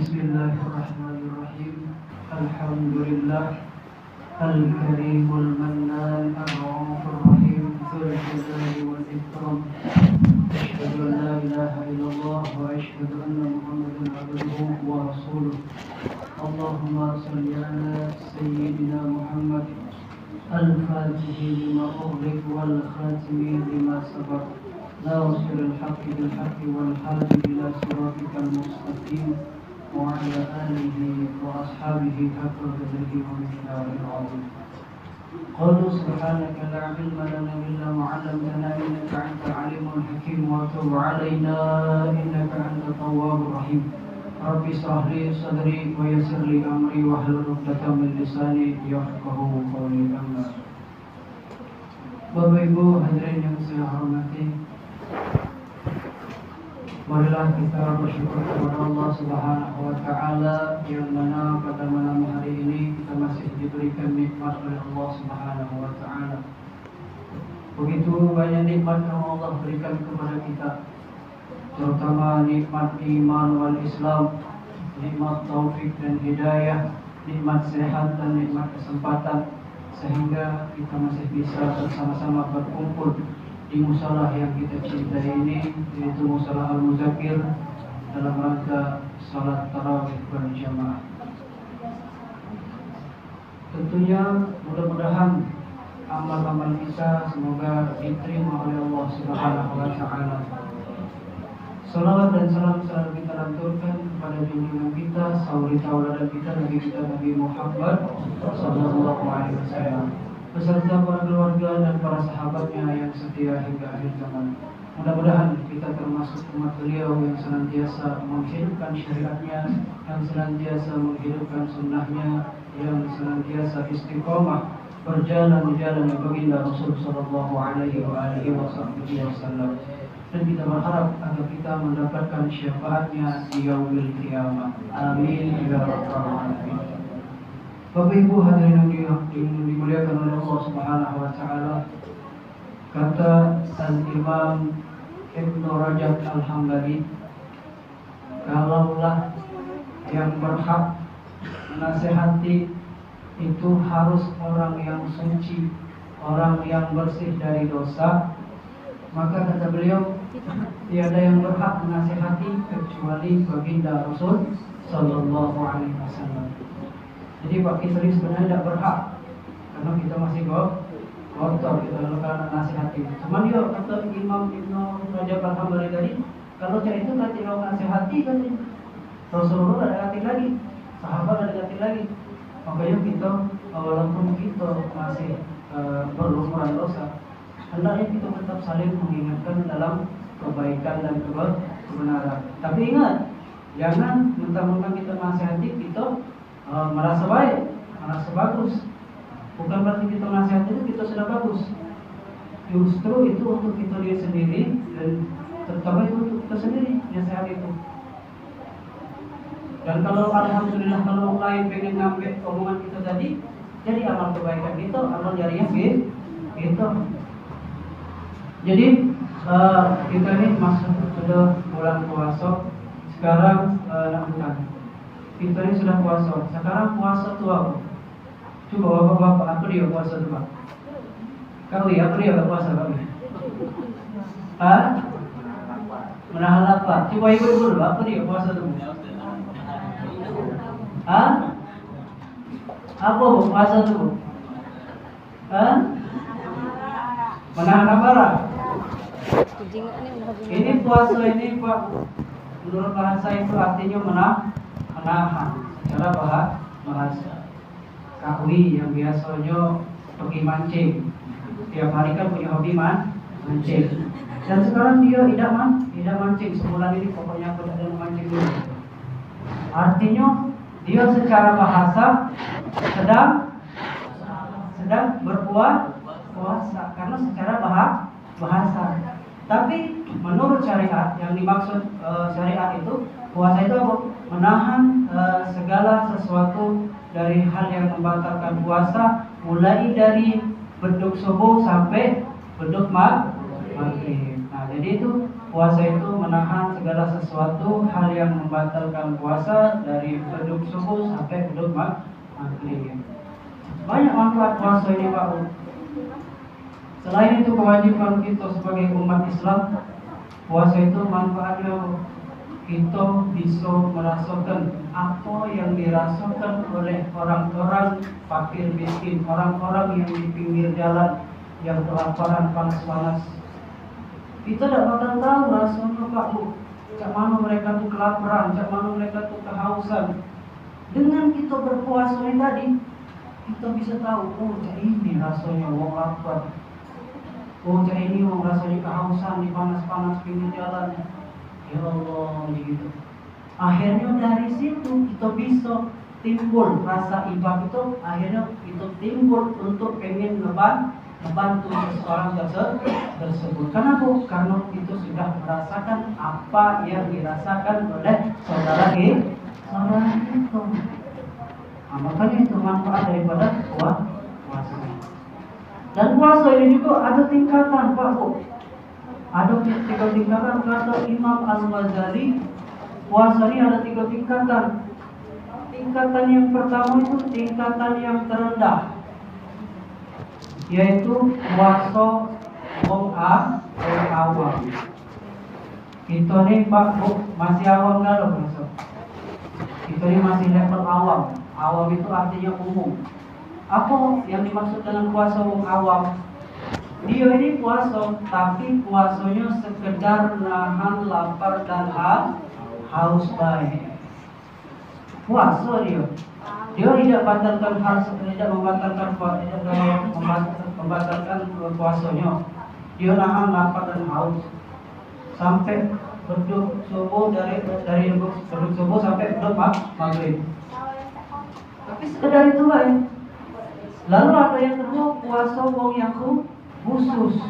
Bismillahirrahmanirrahim. Alhamdulillah Al-Karimul Mannan Ar-Raufur Rahim Dzul Jalali wal Ikram. Asyhadu an la ilaha illallah wa asyhadu anna Muhammadan abduhu wa rasuluh. Allahumma shalli ala sayyidina Muhammad al-Fatihi lima ughliq wal khatimi lima sabaq. Nasirul haqqi bil haqqi wal hadi ila siratikal mustaqim. وعلى آله وأصحابه حق قدره ومقداره العظيم. قالوا سبحانك لا علم لنا إلا ما علمتنا إنك أنت العليم الحكيم وتب علينا إنك أنت التواب الرحيم. رب اشرح لي صدري ويسر لي أمري واحلل عقدة من لساني يفقهوا قولي. أما Bapak Ibu hadirin yang saya hormati, marilah kita bersyukur kepada Allah Subhanahu wa Ta'ala yang mana pada malam hari ini kita masih diberikan nikmat oleh Allah Subhanahu wa Ta'ala. Begitu banyak nikmat yang Allah berikan kepada kita, terutama nikmat iman wal Islam, nikmat taufik dan hidayah, nikmat sehat dan nikmat kesempatan, sehingga kita masih bisa bersama-sama berkumpul di musalah yang kita cintai ini, yaitu musalah Al-Muzakir, dalam rangka salat tarawih berjamaah. Tentunya mudah-mudahan amal-amal kita semoga diterima oleh Allah Subhanahu wa Ta'ala. Salawat dan salam selalu kita lanturkan kepada junjungan kita, sauri tauladan kita, Nabi kita Nabi Muhammad sallallahu alaihi wasallam, beserta para keluarga dan para sahabatnya yang setia hingga akhir zaman. Mudah-mudahan kita termasuk umat beliau yang senantiasa menghidupkan syariatnya, yang senantiasa menghidupkan sunnahnya, yang senantiasa istiqomah berjalan di jalan yang baginda Rasul sallallahu alaihi wasallam. Dan kita berharap agar kita mendapatkan syafaatnya di yaumil qiyamah. Amin ya rabbal alamin. Bapak Ibu hadirin yang dimuliakan oleh Allah Subhanahu wa Ta'ala, kata Al-Imam Ibnu Rajab Al-Hambali, kalaulah yang berhak menasihati itu harus orang yang suci, orang yang bersih dari dosa, maka kata beliau, tiada yang berhak menasihati kecuali baginda Rasul sallallahu alaihi wasallam. Jadi Pak Kisri sebenarnya tidak berhak, karena kita masih kotor, kita lakukan nasihati. Cuman dia kata Imam Ibnu Rajab Al-Hambali tadi, kalau cak itu kan tidak nasihati kan Rasulullah ada ganti lagi, sahabat ada ganti lagi. Makanya kita walaupun kita masih berlumuran dosa, hendaknya kita tetap saling mengingatkan dalam kebaikan dan kebenaran. Tapi ingat, jangan mentang-mentang kita nasihati kita merasa baik, merasa bagus. Bukan berarti kita nasihat itu kita sudah bagus. Justru itu untuk kita diri sendiri, dan terutama itu untuk kita sendiri nasihat itu. Dan kalau alhamdulillah kalau lain pengen ngambil omongan kita tadi, jadi amal kebaikan kita, amal jariah gitu. Jadi kita ini masuk sudah bulan puasa. Sekarang kita ini sudah puasa. Sekarang puasa itu apa? Coba bapak-bapak, apa dia puasa itu, Pak? Kau ya, apa dia puasa, Pak? Menahan lapar. Coba ibu-ibu dulu, apa dia puasa itu? Apa puasa itu? Menahan amarah. Ini puasa ini, Pak, menurut bahasa itu artinya menahan secara bahasa. Kawi yang biasanya pergi mancing, tiap hari kan punya hobi mancing. Dan sekarang dia tidak mancing, sebulan ini pokoknya aku tidak ada mancing dulu. Artinya dia secara bahasa sedang berpuasa karena secara bahasa. Tapi menurut syariat, yang dimaksud syariat itu, puasa itu apa? Menahan segala sesuatu dari hal yang membatalkan puasa, mulai dari beduk subuh sampai beduk maghrib. Nah, jadi itu puasa itu menahan segala sesuatu hal yang membatalkan puasa dari beduk subuh sampai beduk maghrib. Banyak manfaat puasa ini Pak. Selain itu kewajiban kita sebagai umat Islam, puasa itu manfaatnya kita bisa merasakan apa yang dirasakan oleh orang-orang fakir miskin, orang-orang yang di pinggir jalan yang kelaparan panas-panas. Kita tidak bakal tahu rasanya Pak Bu, cak mana mereka tuh kelaparan, cak mana mereka tuh kehausan. Dengan kita berpuasa ini tadi, kita bisa tahu, oh cak ini rasanya wong lapar. Oh cak ini wong rasanya kehausan di panas-panas pinggir jalan. Ya Allah, gitu. Akhirnya dari situ kita bisa timbul rasa ibadah itu, akhirnya kita timbul untuk pengen membantu seseorang tersebut. Kenapa? Karena itu sudah merasakan apa yang dirasakan oleh saudara kita. Nah, makanya itu manfaat daripada puasa. Dan puasa ini juga ada tingkatan Pak Bu. Ada 3 tingkatan kata Imam Al-Ghazali. Puasa ini ada 3 tingkatan. Tingkatan yang pertama itu tingkatan yang terendah, yaitu puasa wong awam. Kita nih Pak Bu masih awam nggak loh besok? Kita ini masih level awam. Awam itu artinya umum. Apa yang dimaksud dengan puasa wong awam? Dia ini puasa, tapi puasanya sekedar nahan lapar dan haus baik. Puasa dia tidak membatalkan puasanya. Dia nahan lapar dan haus sampai beduk subuh, dari beduk subuh sampai beduk maghrib. Tapi sekedar itu aja. Lalu ada yang kedua, puasa wong yang khusus.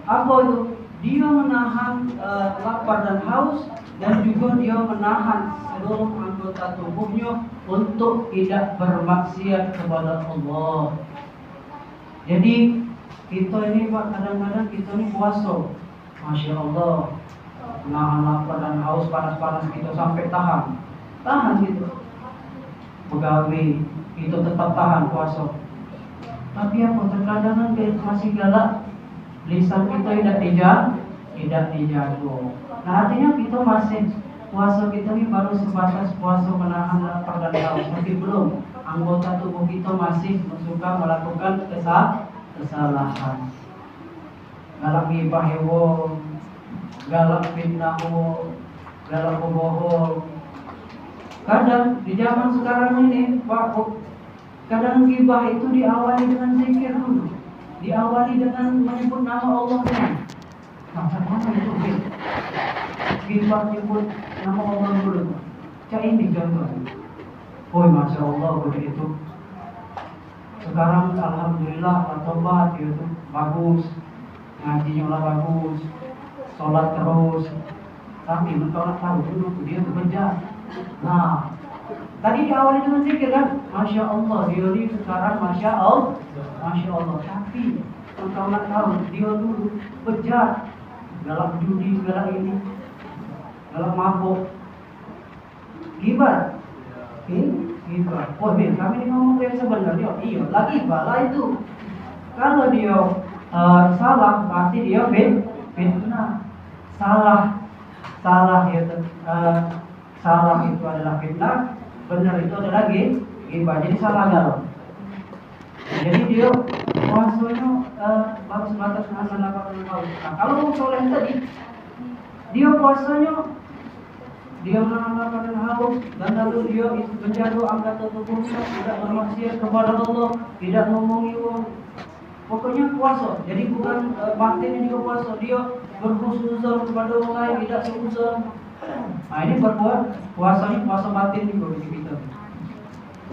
Apa itu? Dia menahan lapar dan haus, dan juga dia menahan seluruh anggota tubuhnya untuk tidak bermaksiat kepada Allah. Jadi kita ini Pak, kadang-kadang kita ini puasa, Masya Allah, menahan lapar dan haus, panas-panas kita sampai tahan gitu. Pegawai itu tetap tahan puasa. Tapi apa, terkadang masih galak, lisan kita tidak dijaga. Nah artinya kita masih puasa kita ini baru sebatas puasa menahan lapar dan haus, tapi belum anggota tubuh kita masih suka melakukan kesalahan. Galak gibah wong, galak fitnah wong, galak bohong. Kadang di zaman sekarang ini Pak, kadang gibah itu diawali dengan zikir dulu, diawali dengan menyebut nama Allah dulu. Macam mana itu gibah menyebut nama Allah dulu? Cak ini contoh. Oh Masya Allah begitu. Sekarang alhamdulillah tobat itu bagus, ngajinya lah bagus, sholat terus. Tapi mentolak tahu dulu dia bekerja. Nah, tadi diawali dengan zikir kan, Masya Allah, dia ini sekarang Masya Allah. Tapi engkau nak tahu, dia dulu bejat, galak judi, galak ini, galak mabuk, gibah. Gibah. Oh Bin, kami ini ngomong yang sebenarnya. Iya, lagi bala itu. Kalau dia salah, berarti dia fitnah. Salah ya. Salah itu adalah fitnah, benar itu adalah gibah. Jadi salah galau. Jadi dia puasanya baru sebatas nahan lapar dan haus. Nah, kalau soleh tadi, dia puasanya dia menahan lapar dan haus, dan lalu dia menjaga anggota tubuhnya, tidak bermaksiat kepada Allah, tidak ngomongi orang. Pokoknya puasa. Jadi bukan batin juga puasa, dia berhusnuzon kepada orang lain, tidak seuzon. Nah ini puasa batin juga bagi kita.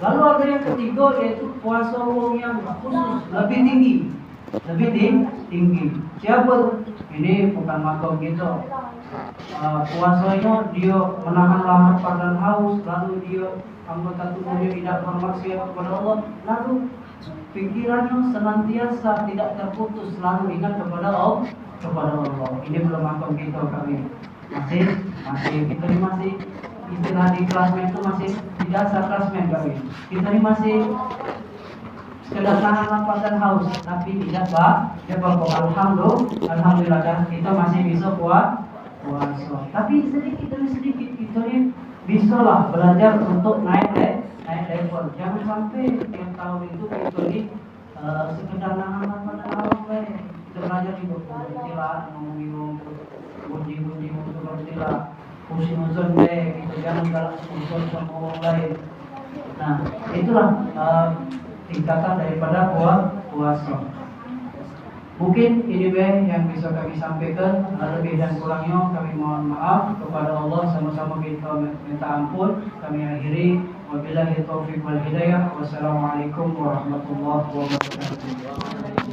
Lalu ada yang ketiga, yaitu puasa wong yang khusus, lebih tinggi. Siapa tuh? Ini bukan makom kita. Puasanya dia menahan lapar dan haus, lalu dia anggota tubuhnya tidak bermaksiat kepada Allah, lalu pikirannya senantiasa tidak terputus selalu ingat kepada kepada Allah. Ini belum makom kita kami. Masih kita ini masih istilah di klasmen itu masih di dasar klasmen kami. Kita ini masih sekedar nahan lapar dan haus, tapi tidak pokok. Alhamdulillah dan kita masih bisa puasa. Tapi sedikit demi sedikit kita ini bisa lah belajar untuk naik level. Jangan sampai tiap tahun itu kita ini sekedar nahan lapar dan haus. Kita belajar di buku istilah ngomong bunyi untuk istilah usul kita jangan galak usul sama orang lain. Nah itulah tingkatan daripada puasa. Mungkin ini yang bisa kami sampaikan. Lebih dan kurangnya kami mohon maaf kepada Allah. Sama-sama kita minta ampun. Kami akhiri. Wabillahi taufiq wal hidayah. Wassalamualaikum warahmatullahi wabarakatuh.